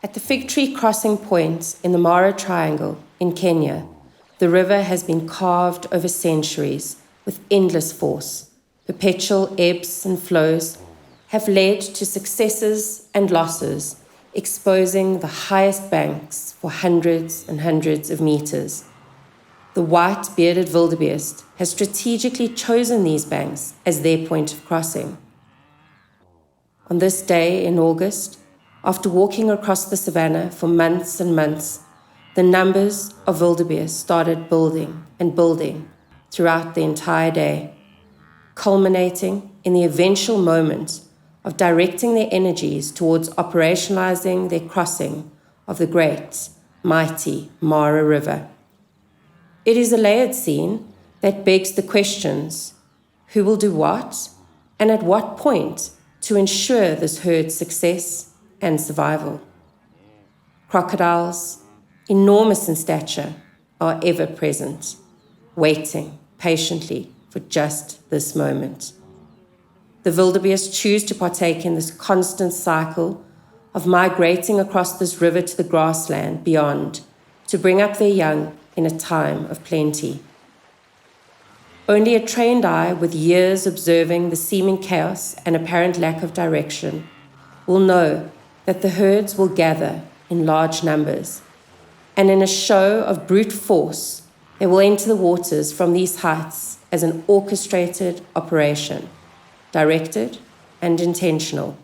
At the Fig Tree Crossing Point in the Mara Triangle in Kenya, the river has been carved over centuries with endless force. Perpetual ebbs and flows have led to successes and losses, exposing the highest banks for hundreds and hundreds of meters. The white-bearded wildebeest has strategically chosen these banks as their point of crossing. On this day in August, after walking across the savannah for months and months, the numbers of wildebeest started building and building throughout the entire day, culminating in the eventual moment of directing their energies towards operationalizing their crossing of the great, mighty Mara River. It is a layered scene that begs the questions: who will do what, and at what point, to ensure this herd's success and survival. Crocodiles, enormous in stature, are ever present, waiting patiently for just this moment. The wildebeest choose to partake in this constant cycle of migrating across this river to the grassland beyond to bring up their young in a time of plenty. Only a trained eye with years observing the seeming chaos and apparent lack of direction will know that the herds will gather in large numbers, and in a show of brute force, they will enter the waters from these heights as an orchestrated operation, directed and intentional.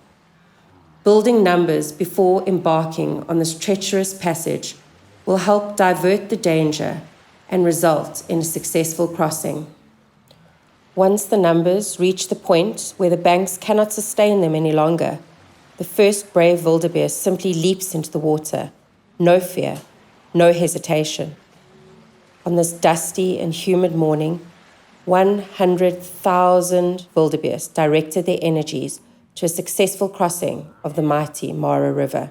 Building numbers before embarking on this treacherous passage will help divert the danger and result in a successful crossing. Once the numbers reach the point where the banks cannot sustain them any longer, the first brave wildebeest simply leaps into the water, no fear, no hesitation. On this dusty and humid morning, 100,000 wildebeest directed their energies to a successful crossing of the mighty Mara River.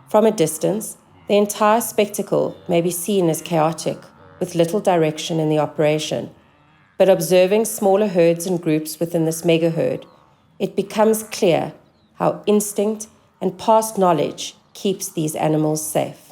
From a distance, the entire spectacle may be seen as chaotic, with little direction in the operation. But observing smaller herds and groups within this mega herd, it becomes clear how instinct and past knowledge keeps these animals safe.